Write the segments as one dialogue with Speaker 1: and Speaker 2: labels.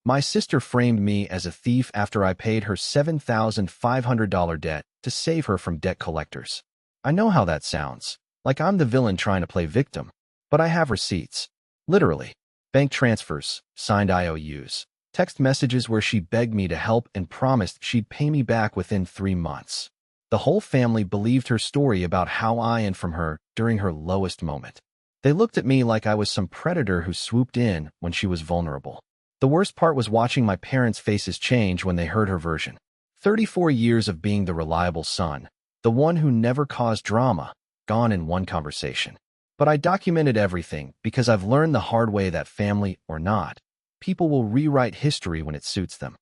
Speaker 1: My sister framed me as a thief after I paid her $7,500 debt to save her from debt collectors. I know how that sounds, like I'm the villain trying to play victim, but I have receipts. Literally. Bank transfers, signed IOUs, text messages where she begged me to help and promised she'd pay me back within 3 months. The whole family believed her story about how I and from her during her lowest moment. They looked at me like I was some predator who swooped in when she was vulnerable. The worst part was watching my parents' faces change when they heard her version. 34 years of being the reliable son, the one who never caused drama, gone in one conversation. But I documented everything because I've learned the hard way that family or not, people will rewrite history when it suits them.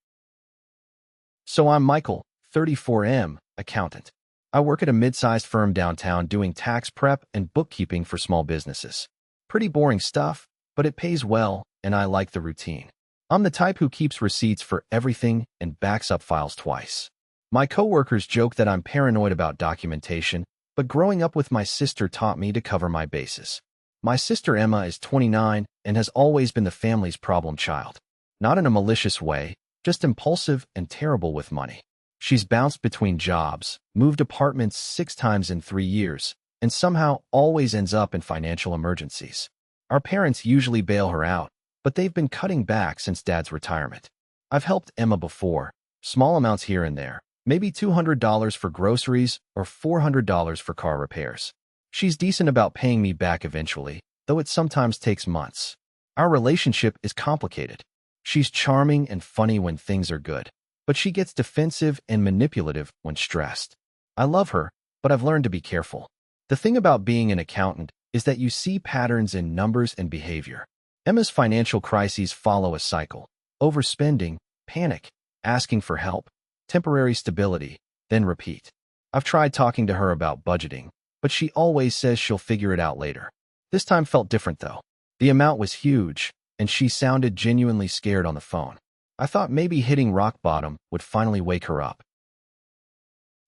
Speaker 1: So I'm Michael, 34M, accountant. I work at a mid-sized firm downtown doing tax prep and bookkeeping for small businesses. Pretty boring stuff, but it pays well, and I like the routine. I'm the type who keeps receipts for everything and backs up files twice. My coworkers joke that I'm paranoid about documentation, but growing up with my sister taught me to cover my bases. My sister Emma is 29 and has always been the family's problem child. Not in a malicious way, just impulsive and terrible with money. She's bounced between jobs, moved apartments 6 times in 3 years, and somehow always ends up in financial emergencies. Our parents usually bail her out, but they've been cutting back since Dad's retirement. I've helped Emma before, small amounts here and there, maybe $200 for groceries or $400 for car repairs. She's decent about paying me back eventually, though it sometimes takes months. Our relationship is complicated. She's charming and funny when things are good, but she gets defensive and manipulative when stressed. I love her, but I've learned to be careful. The thing about being an accountant is that you see patterns in numbers and behavior. Emma's financial crises follow a cycle: overspending, panic, asking for help, temporary stability, then repeat. I've tried talking to her about budgeting, but she always says she'll figure it out later. This time felt different though. The amount was huge, and she sounded genuinely scared on the phone. I thought maybe hitting rock bottom would finally wake her up.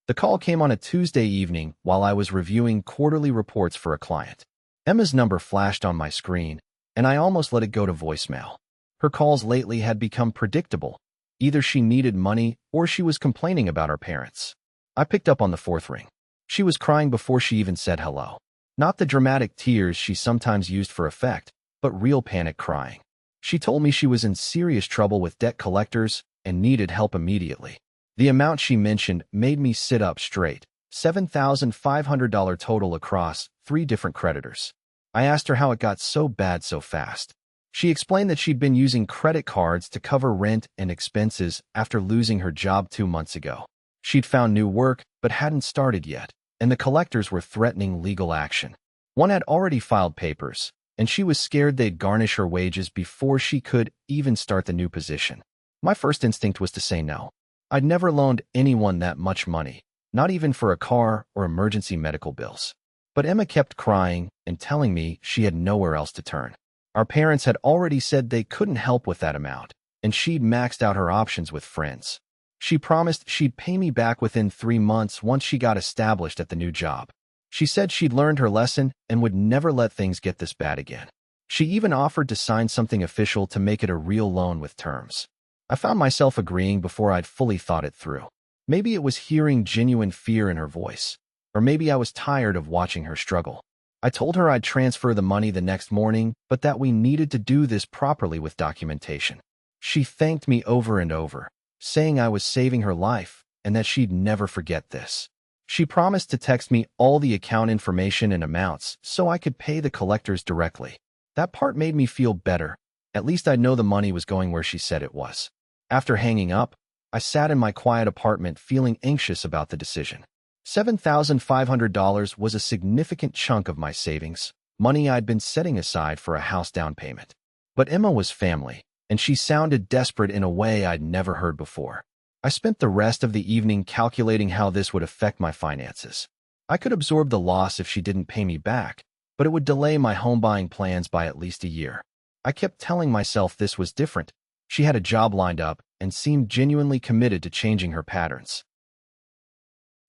Speaker 1: The call came on a Tuesday evening while I was reviewing quarterly reports for a client. Emma's number flashed on my screen, and I almost let it go to voicemail. Her calls lately had become predictable. Either she needed money or she was complaining about her parents. I picked up on the 4th ring. She was crying before she even said hello. Not the dramatic tears she sometimes used for effect, but real panic crying. She told me she was in serious trouble with debt collectors and needed help immediately. The amount she mentioned made me sit up straight: $7,500 total across 3 different creditors. I asked her how it got so bad so fast. She explained that she'd been using credit cards to cover rent and expenses after losing her job 2 months ago. She'd found new work but hadn't started yet, and the collectors were threatening legal action. One had already filed papers, and she was scared they'd garnish her wages before she could even start the new position. My first instinct was to say no. I'd never loaned anyone that much money, not even for a car or emergency medical bills. But Emma kept crying and telling me she had nowhere else to turn. Our parents had already said they couldn't help with that amount, and she'd maxed out her options with friends. She promised she'd pay me back within 3 months once she got established at the new job. She said she'd learned her lesson and would never let things get this bad again. She even offered to sign something official to make it a real loan with terms. I found myself agreeing before I'd fully thought it through. Maybe it was hearing genuine fear in her voice, or maybe I was tired of watching her struggle. I told her I'd transfer the money the next morning, but that we needed to do this properly with documentation. She thanked me over and over, saying I was saving her life and that she'd never forget this. She promised to text me all the account information and amounts so I could pay the collectors directly. That part made me feel better. At least I'd know the money was going where she said it was. After hanging up, I sat in my quiet apartment feeling anxious about the decision. $7,500 was a significant chunk of my savings, money I'd been setting aside for a house down payment. But Emma was family, and she sounded desperate in a way I'd never heard before. I spent the rest of the evening calculating how this would affect my finances. I could absorb the loss if she didn't pay me back, but it would delay my home buying plans by at least a year. I kept telling myself this was different. She had a job lined up and seemed genuinely committed to changing her patterns.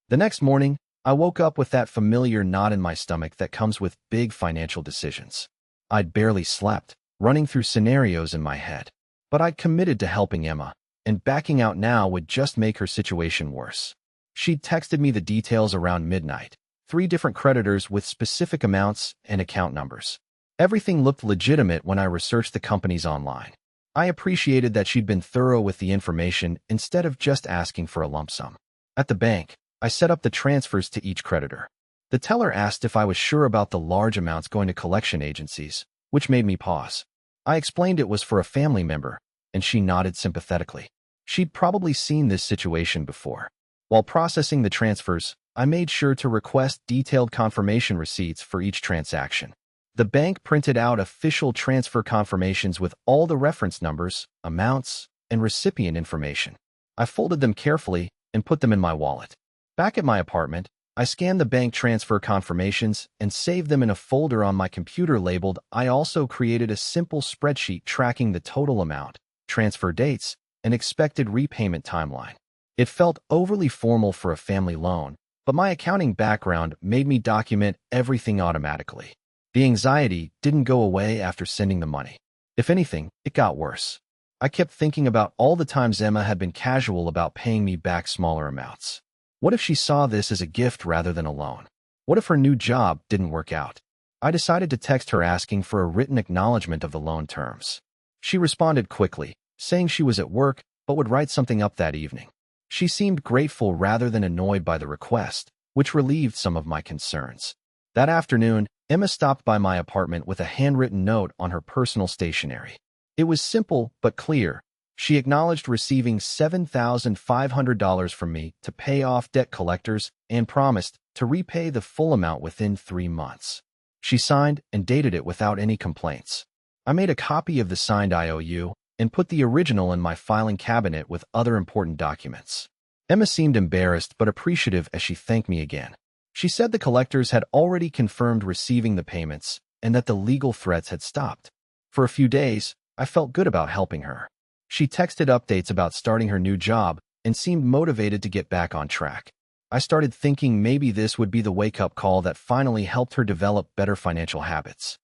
Speaker 1: The next morning, I woke up with that familiar knot in my stomach that comes with big financial decisions. I'd barely slept, running through scenarios in my head. But I'd committed to helping Emma, and backing out now would just make her situation worse. She'd texted me the details around midnight, 3 different creditors with specific amounts and account numbers. Everything looked legitimate when I researched the companies online. I appreciated that she'd been thorough with the information instead of just asking for a lump sum. At the bank, I set up the transfers to each creditor. The teller asked if I was sure about the large amounts going to collection agencies, which made me pause. I explained it was for a family member, and she nodded sympathetically. She'd probably seen this situation before. While processing the transfers, I made sure to request detailed confirmation receipts for each transaction. The bank printed out official transfer confirmations with all the reference numbers, amounts, and recipient information. I folded them carefully and put them in my wallet. Back at my apartment, I scanned the bank transfer confirmations and saved them in a folder on my computer labeled. I also created a simple spreadsheet tracking the total amount, transfer dates, and expected repayment timeline. It felt overly formal for a family loan, but my accounting background made me document everything automatically. The anxiety didn't go away after sending the money. If anything, it got worse. I kept thinking about all the times Emma had been casual about paying me back smaller amounts. What if she saw this as a gift rather than a loan? What if her new job didn't work out? I decided to text her asking for a written acknowledgement of the loan terms. She responded quickly, saying she was at work but would write something up that evening. She seemed grateful rather than annoyed by the request, which relieved some of my concerns. That afternoon, Emma stopped by my apartment with a handwritten note on her personal stationery. It was simple but clear. She acknowledged receiving $7,500 from me to pay off debt collectors and promised to repay the full amount within 3 months. She signed and dated it without any complaints. I made a copy of the signed IOU and put the original in my filing cabinet with other important documents. Emma seemed embarrassed but appreciative as she thanked me again. She said the collectors had already confirmed receiving the payments and that the legal threats had stopped. For a few days, I felt good about helping her. She texted updates about starting her new job and seemed motivated to get back on track. I started thinking maybe this would be the wake-up call that finally helped her develop better financial habits.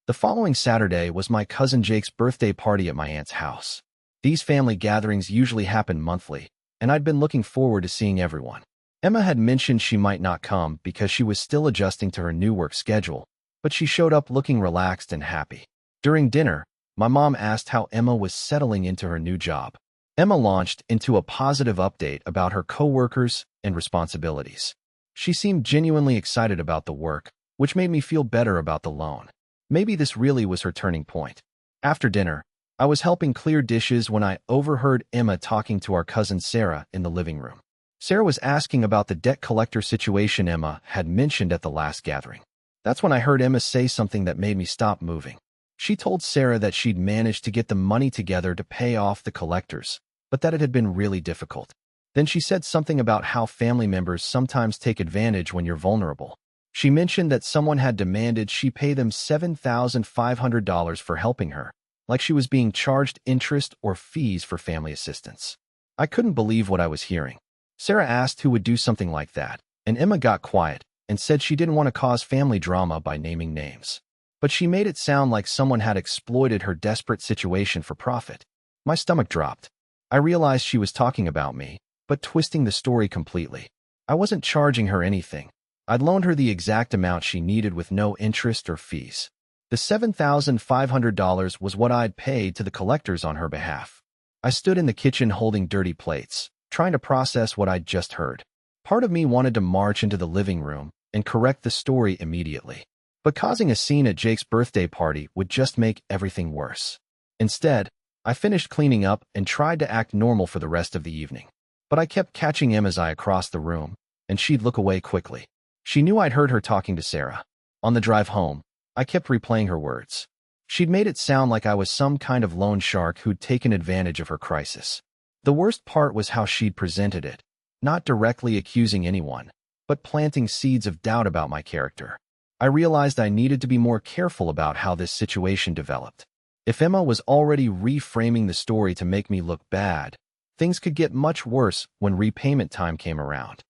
Speaker 1: The following Saturday was my cousin Jake's birthday party at my aunt's house. These family gatherings usually happen monthly, and I'd been looking forward to seeing everyone. Emma had mentioned she might not come because she was still adjusting to her new work schedule, but she showed up looking relaxed and happy. During dinner, my mom asked how Emma was settling into her new job. Emma launched into a positive update about her coworkers and responsibilities. She seemed genuinely excited about the work, which made me feel better about the loan. Maybe this really was her turning point. After dinner, I was helping clear dishes when I overheard Emma talking to our cousin Sarah in the living room. Sarah was asking about the debt collector situation Emma had mentioned at the last gathering. That's when I heard Emma say something that made me stop moving. She told Sarah that she'd managed to get the money together to pay off the collectors, but that it had been really difficult. Then she said something about how family members sometimes take advantage when you're vulnerable. She mentioned that someone had demanded she pay them $7,500 for helping her, like she was being charged interest or fees for family assistance. I couldn't believe what I was hearing. Sarah asked who would do something like that, and Emma got quiet and said she didn't want to cause family drama by naming names. But she made it sound like someone had exploited her desperate situation for profit. My stomach dropped. I realized she was talking about me, but twisting the story completely. I wasn't charging her anything. I'd loaned her the exact amount she needed with no interest or fees. The $7,500 was what I'd paid to the collectors on her behalf. I stood in the kitchen holding dirty plates, trying to process what I'd just heard. Part of me wanted to march into the living room and correct the story immediately. But causing a scene at Jake's birthday party would just make everything worse. Instead, I finished cleaning up and tried to act normal for the rest of the evening. But I kept catching Emma's eye across the room, and she'd look away quickly. She knew I'd heard her talking to Sarah. On the drive home, I kept replaying her words. She'd made it sound like I was some kind of loan shark who'd taken advantage of her crisis. The worst part was how she'd presented it, not directly accusing anyone, but planting seeds of doubt about my character. I realized I needed to be more careful about how this situation developed. If Emma was already reframing the story to make me look bad, things could get much worse when repayment time came around.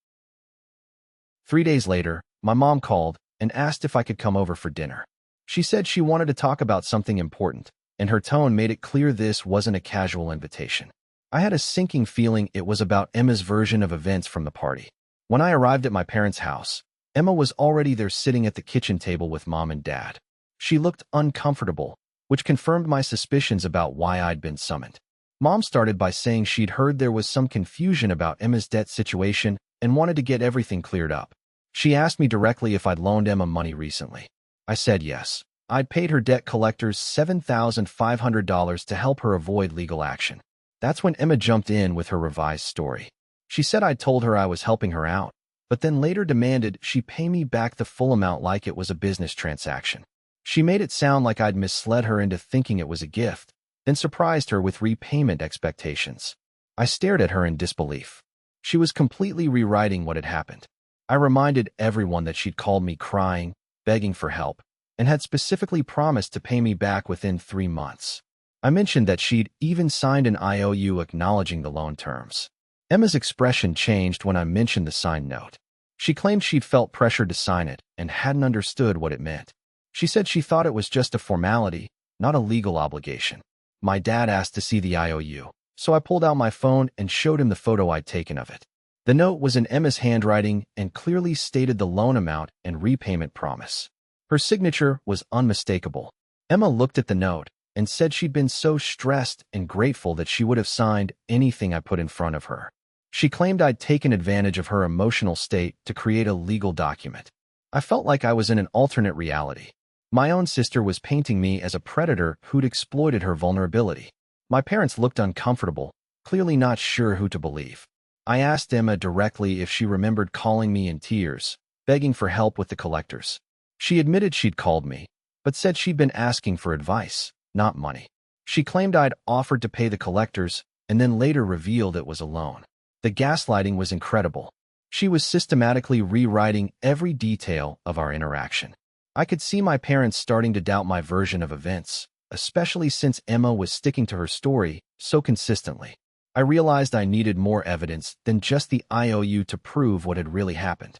Speaker 1: 3 days later, my mom called and asked if I could come over for dinner. She said she wanted to talk about something important, and her tone made it clear this wasn't a casual invitation. I had a sinking feeling it was about Emma's version of events from the party. When I arrived at my parents' house, Emma was already there sitting at the kitchen table with Mom and Dad. She looked uncomfortable, which confirmed my suspicions about why I'd been summoned. Mom started by saying she'd heard there was some confusion about Emma's debt situation and wanted to get everything cleared up. She asked me directly if I'd loaned Emma money recently. I said yes. I'd paid her debt collectors $7,500 to help her avoid legal action. That's when Emma jumped in with her revised story. She said I'd told her I was helping her out, but then later demanded she pay me back the full amount like it was a business transaction. She made it sound like I'd misled her into thinking it was a gift, then surprised her with repayment expectations. I stared at her in disbelief. She was completely rewriting what had happened. I reminded everyone that she'd called me crying, begging for help, and had specifically promised to pay me back within 3 months. I mentioned that she'd even signed an IOU acknowledging the loan terms. Emma's expression changed when I mentioned the signed note. She claimed she'd felt pressured to sign it and hadn't understood what it meant. She said she thought it was just a formality, not a legal obligation. My dad asked to see the IOU, so I pulled out my phone and showed him the photo I'd taken of it. The note was in Emma's handwriting and clearly stated the loan amount and repayment promise. Her signature was unmistakable. Emma looked at the note and said she'd been so stressed and grateful that she would have signed anything I put in front of her. She claimed I'd taken advantage of her emotional state to create a legal document. I felt like I was in an alternate reality. My own sister was painting me as a predator who'd exploited her vulnerability. My parents looked uncomfortable, clearly not sure who to believe. I asked Emma directly if she remembered calling me in tears, begging for help with the collectors. She admitted she'd called me, but said she'd been asking for advice, not money. She claimed I'd offered to pay the collectors and then later revealed it was a loan. The gaslighting was incredible. She was systematically rewriting every detail of our interaction. I could see my parents starting to doubt my version of events, especially since Emma was sticking to her story so consistently. I realized I needed more evidence than just the IOU to prove what had really happened.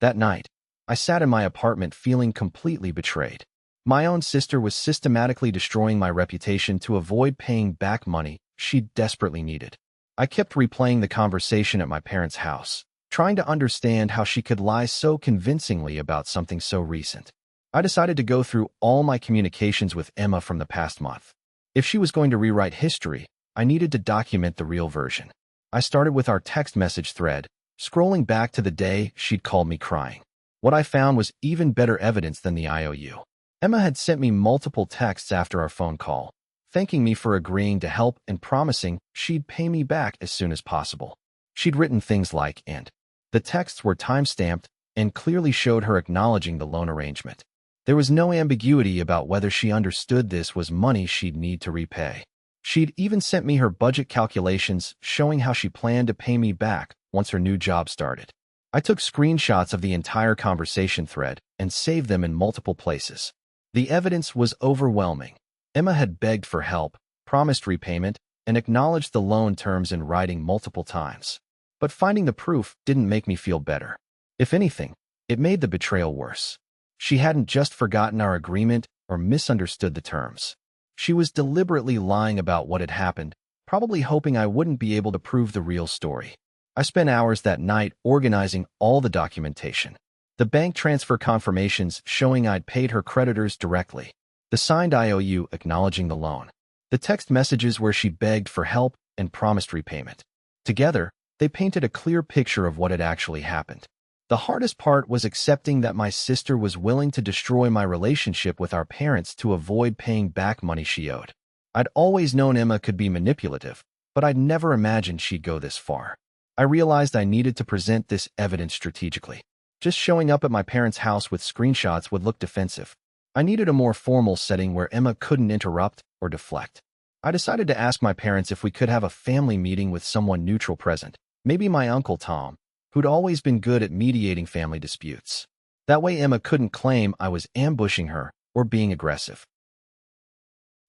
Speaker 1: That night, I sat in my apartment feeling completely betrayed. My own sister was systematically destroying my reputation to avoid paying back money she desperately needed. I kept replaying the conversation at my parents' house, trying to understand how she could lie so convincingly about something so recent. I decided to go through all my communications with Emma from the past month. If she was going to rewrite history, I needed to document the real version. I started with our text message thread, scrolling back to the day she'd called me crying. What I found was even better evidence than the IOU. Emma had sent me multiple texts after our phone call, thanking me for agreeing to help and promising she'd pay me back as soon as possible. She'd written things like, and the texts were time-stamped and clearly showed her acknowledging the loan arrangement. There was no ambiguity about whether she understood this was money she'd need to repay. She'd even sent me her budget calculations showing how she planned to pay me back once her new job started. I took screenshots of the entire conversation thread and saved them in multiple places. The evidence was overwhelming. Emma had begged for help, promised repayment, and acknowledged the loan terms in writing multiple times. But finding the proof didn't make me feel better. If anything, it made the betrayal worse. She hadn't just forgotten our agreement or misunderstood the terms. She was deliberately lying about what had happened, probably hoping I wouldn't be able to prove the real story. I spent hours that night organizing all the documentation. The bank transfer confirmations showing I'd paid her creditors directly. The signed IOU acknowledging the loan. The text messages where she begged for help and promised repayment. Together, they painted a clear picture of what had actually happened. The hardest part was accepting that my sister was willing to destroy my relationship with our parents to avoid paying back money she owed. I'd always known Emma could be manipulative, but I'd never imagined she'd go this far. I realized I needed to present this evidence strategically. Just showing up at my parents' house with screenshots would look defensive. I needed a more formal setting where Emma couldn't interrupt or deflect. I decided to ask my parents if we could have a family meeting with someone neutral present, maybe my Uncle Tom, who'd always been good at mediating family disputes. That way Emma couldn't claim I was ambushing her or being aggressive.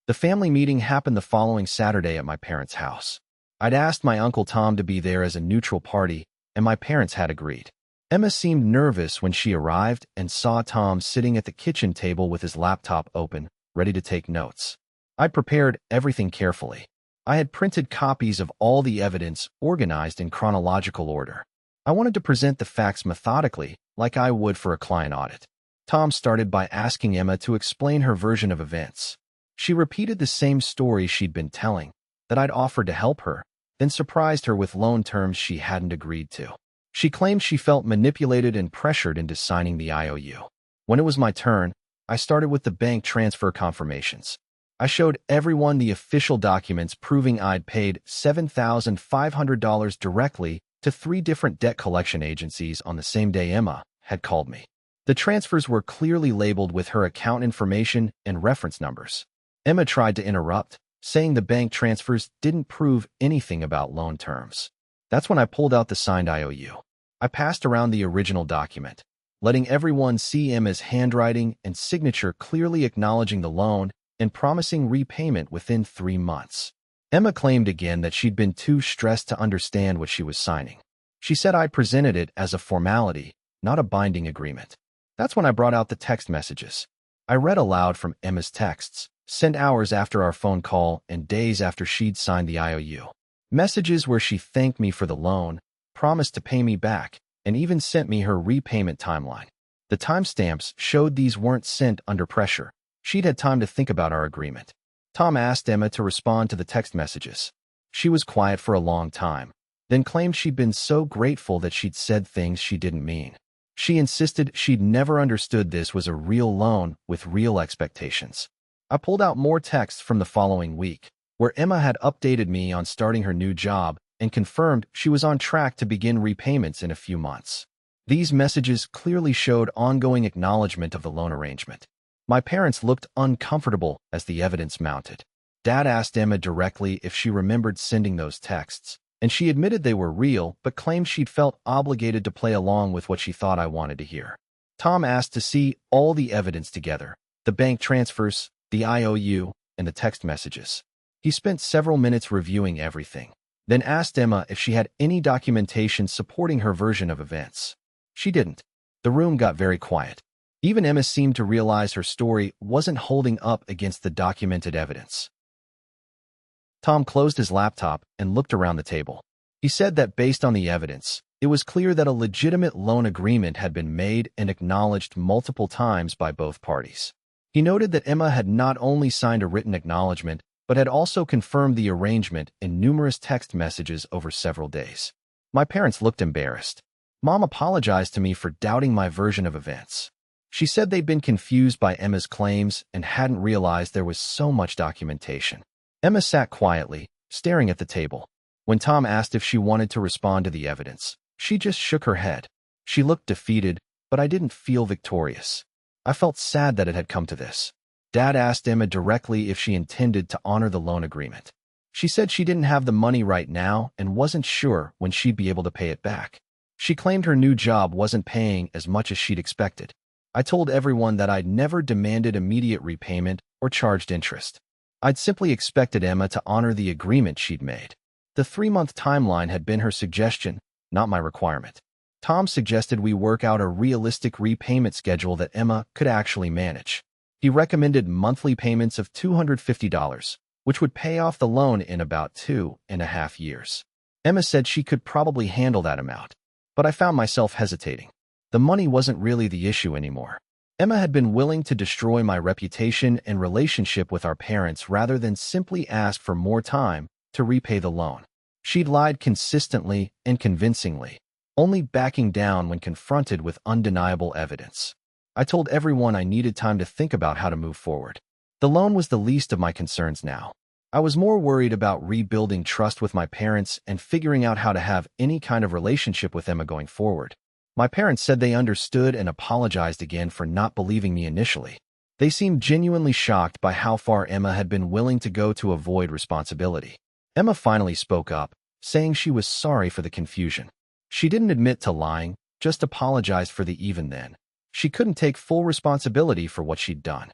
Speaker 1: The family meeting happened the following Saturday at my parents' house. I'd asked my Uncle Tom to be there as a neutral party, and my parents had agreed. Emma seemed nervous when she arrived and saw Tom sitting at the kitchen table with his laptop open, ready to take notes. I'd prepared everything carefully. I had printed copies of all the evidence organized in chronological order. I wanted to present the facts methodically, like I would for a client audit. Tom started by asking Emma to explain her version of events. She repeated the same story she'd been telling, that I'd offered to help her, then surprised her with loan terms she hadn't agreed to. She claimed she felt manipulated and pressured into signing the IOU. When it was my turn, I started with the bank transfer confirmations. I showed everyone the official documents proving I'd paid $7,500 directly to 3 different debt collection agencies on the same day Emma had called me. The transfers were clearly labeled with her account information and reference numbers. Emma tried to interrupt, saying the bank transfers didn't prove anything about loan terms. That's when I pulled out the signed IOU. I passed around the original document, letting everyone see Emma's handwriting and signature clearly acknowledging the loan and promising repayment within 3 months. Emma claimed again that she'd been too stressed to understand what she was signing. She said I'd presented it as a formality, not a binding agreement. That's when I brought out the text messages. I read aloud from Emma's texts, sent hours after our phone call and days after she'd signed the IOU. Messages where she thanked me for the loan, promised to pay me back, and even sent me her repayment timeline. The timestamps showed these weren't sent under pressure. She'd had time to think about our agreement. Tom asked Emma to respond to the text messages. She was quiet for a long time, then claimed she'd been so grateful that she'd said things she didn't mean. She insisted she'd never understood this was a real loan with real expectations. I pulled out more texts from the following week, where Emma had updated me on starting her new job and confirmed she was on track to begin repayments in a few months. These messages clearly showed ongoing acknowledgement of the loan arrangement. My parents looked uncomfortable as the evidence mounted. Dad asked Emma directly if she remembered sending those texts, and she admitted they were real but claimed she'd felt obligated to play along with what she thought I wanted to hear. Tom asked to see all the evidence together, the bank transfers, the IOU, and the text messages. He spent several minutes reviewing everything, then asked Emma if she had any documentation supporting her version of events. She didn't. The room got very quiet. Even Emma seemed to realize her story wasn't holding up against the documented evidence. Tom closed his laptop and looked around the table. He said that based on the evidence, it was clear that a legitimate loan agreement had been made and acknowledged multiple times by both parties. He noted that Emma had not only signed a written acknowledgement, but had also confirmed the arrangement in numerous text messages over several days. My parents looked embarrassed. Mom apologized to me for doubting my version of events. She said they'd been confused by Emma's claims and hadn't realized there was so much documentation. Emma sat quietly, staring at the table. When Tom asked if she wanted to respond to the evidence, she just shook her head. She looked defeated, but I didn't feel victorious. I felt sad that it had come to this. Dad asked Emma directly if she intended to honor the loan agreement. She said she didn't have the money right now and wasn't sure when she'd be able to pay it back. She claimed her new job wasn't paying as much as she'd expected. I told everyone that I'd never demanded immediate repayment or charged interest. I'd simply expected Emma to honor the agreement she'd made. The 3-month timeline had been her suggestion, not my requirement. Tom suggested we work out a realistic repayment schedule that Emma could actually manage. He recommended monthly payments of $250, which would pay off the loan in about 2.5 years. Emma said she could probably handle that amount, but I found myself hesitating. The money wasn't really the issue anymore. Emma had been willing to destroy my reputation and relationship with our parents rather than simply ask for more time to repay the loan. She'd lied consistently and convincingly, only backing down when confronted with undeniable evidence. I told everyone I needed time to think about how to move forward. The loan was the least of my concerns now. I was more worried about rebuilding trust with my parents and figuring out how to have any kind of relationship with Emma going forward. My parents said they understood and apologized again for not believing me initially. They seemed genuinely shocked by how far Emma had been willing to go to avoid responsibility. Emma finally spoke up, saying she was sorry for the confusion. She didn't admit to lying, just apologized for the even then. She couldn't take full responsibility for what she'd done.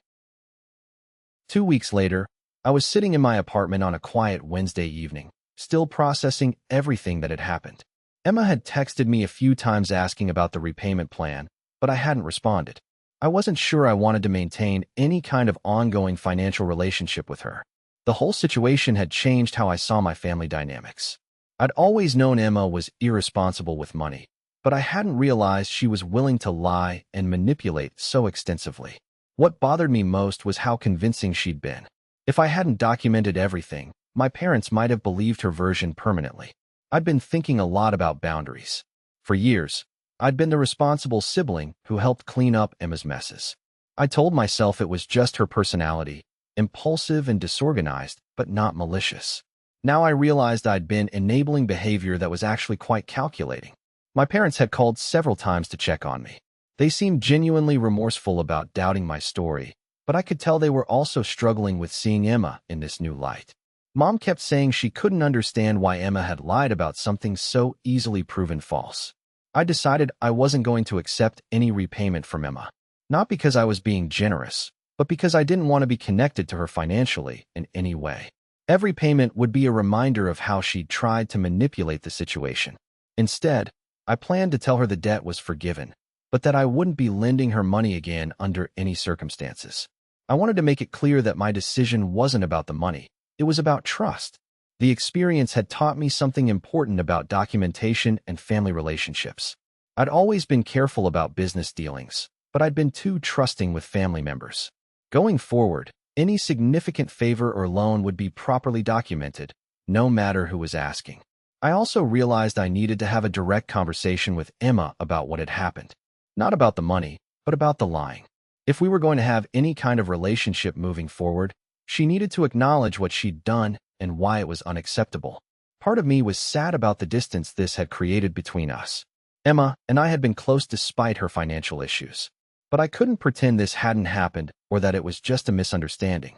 Speaker 1: 2 weeks later, I was sitting in my apartment on a quiet Wednesday evening, still processing everything that had happened. Emma had texted me a few times asking about the repayment plan, but I hadn't responded. I wasn't sure I wanted to maintain any kind of ongoing financial relationship with her. The whole situation had changed how I saw my family dynamics. I'd always known Emma was irresponsible with money, but I hadn't realized she was willing to lie and manipulate so extensively. What bothered me most was how convincing she'd been. If I hadn't documented everything, my parents might have believed her version permanently. I'd been thinking a lot about boundaries. For years, I'd been the responsible sibling who helped clean up Emma's messes. I told myself it was just her personality, impulsive and disorganized, but not malicious. Now I realized I'd been enabling behavior that was actually quite calculating. My parents had called several times to check on me. They seemed genuinely remorseful about doubting my story, but I could tell they were also struggling with seeing Emma in this new light. Mom kept saying she couldn't understand why Emma had lied about something so easily proven false. I decided I wasn't going to accept any repayment from Emma. Not because I was being generous, but because I didn't want to be connected to her financially in any way. Every payment would be a reminder of how she'd tried to manipulate the situation. Instead, I planned to tell her the debt was forgiven, but that I wouldn't be lending her money again under any circumstances. I wanted to make it clear that my decision wasn't about the money. It was about trust. The experience had taught me something important about documentation and family relationships. I'd always been careful about business dealings, but I'd been too trusting with family members. Going forward, any significant favor or loan would be properly documented, no matter who was asking. I also realized I needed to have a direct conversation with Emma about what had happened. Not about the money, but about the lying. If we were going to have any kind of relationship moving forward, she needed to acknowledge what she'd done and why it was unacceptable. Part of me was sad about the distance this had created between us. Emma and I had been close despite her financial issues. But I couldn't pretend this hadn't happened or that it was just a misunderstanding.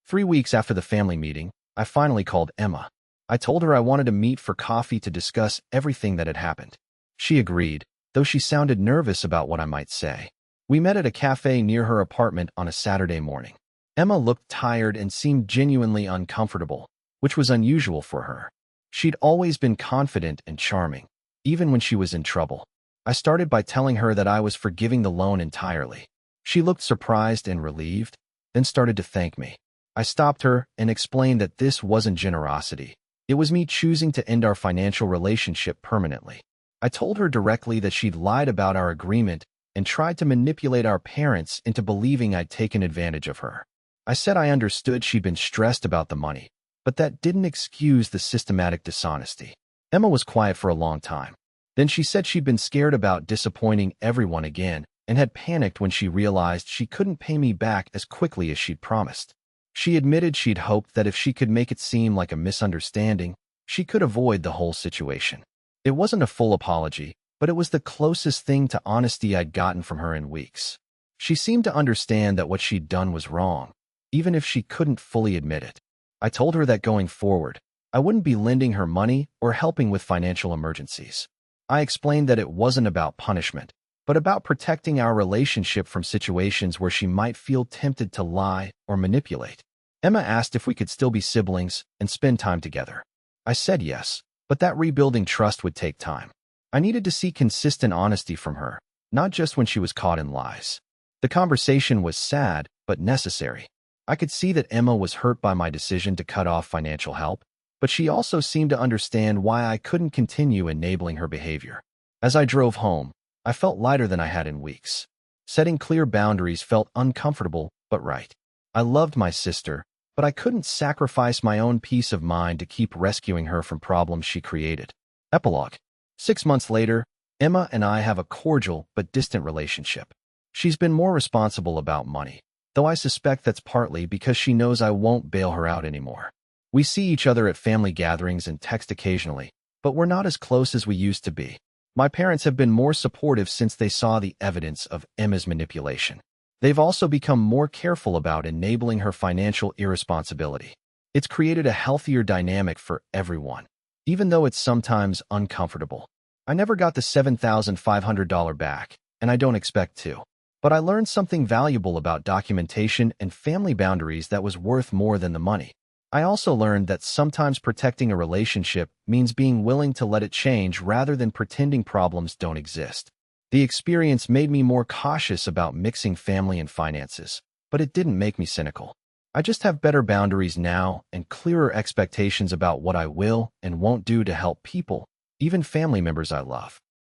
Speaker 1: 3 weeks after the family meeting, I finally called Emma. I told her I wanted to meet for coffee to discuss everything that had happened. She agreed, though she sounded nervous about what I might say. We met at a cafe near her apartment on a Saturday morning. Emma looked tired and seemed genuinely uncomfortable, which was unusual for her. She'd always been confident and charming, even when she was in trouble. I started by telling her that I was forgiving the loan entirely. She looked surprised and relieved, then started to thank me. I stopped her and explained that this wasn't generosity. It was me choosing to end our financial relationship permanently. I told her directly that she'd lied about our agreement and tried to manipulate our parents into believing I'd taken advantage of her. I said I understood she'd been stressed about the money, but that didn't excuse the systematic dishonesty. Emma was quiet for a long time. Then she said she'd been scared about disappointing everyone again and had panicked when she realized she couldn't pay me back as quickly as she'd promised. She admitted she'd hoped that if she could make it seem like a misunderstanding, she could avoid the whole situation. It wasn't a full apology, but it was the closest thing to honesty I'd gotten from her in weeks. She seemed to understand that what she'd done was wrong, even if she couldn't fully admit it. I told her that going forward, I wouldn't be lending her money or helping with financial emergencies. I explained that it wasn't about punishment, but about protecting our relationship from situations where she might feel tempted to lie or manipulate. Emma asked if we could still be siblings and spend time together. I said yes, but that rebuilding trust would take time. I needed to see consistent honesty from her, not just when she was caught in lies. The conversation was sad, but necessary. I could see that Emma was hurt by my decision to cut off financial help, but she also seemed to understand why I couldn't continue enabling her behavior. As I drove home, I felt lighter than I had in weeks. Setting clear boundaries felt uncomfortable, but right. I loved my sister, but I couldn't sacrifice my own peace of mind to keep rescuing her from problems she created. Epilogue. 6 months later, Emma and I have a cordial but distant relationship. She's been more responsible about money, though I suspect that's partly because she knows I won't bail her out anymore. We see each other at family gatherings and text occasionally, but we're not as close as we used to be. My parents have been more supportive since they saw the evidence of Emma's manipulation. They've also become more careful about enabling her financial irresponsibility. It's created a healthier dynamic for everyone, even though it's sometimes uncomfortable. I never got the $7,500 back, and I don't expect to. But I learned something valuable about documentation and family boundaries that was worth more than the money. I also learned that sometimes protecting a relationship means being willing to let it change rather than pretending problems don't exist. The experience made me more cautious about mixing family and finances, but it didn't make me cynical. I just have better boundaries now and clearer expectations about what I will and won't do to help people, even family members I love.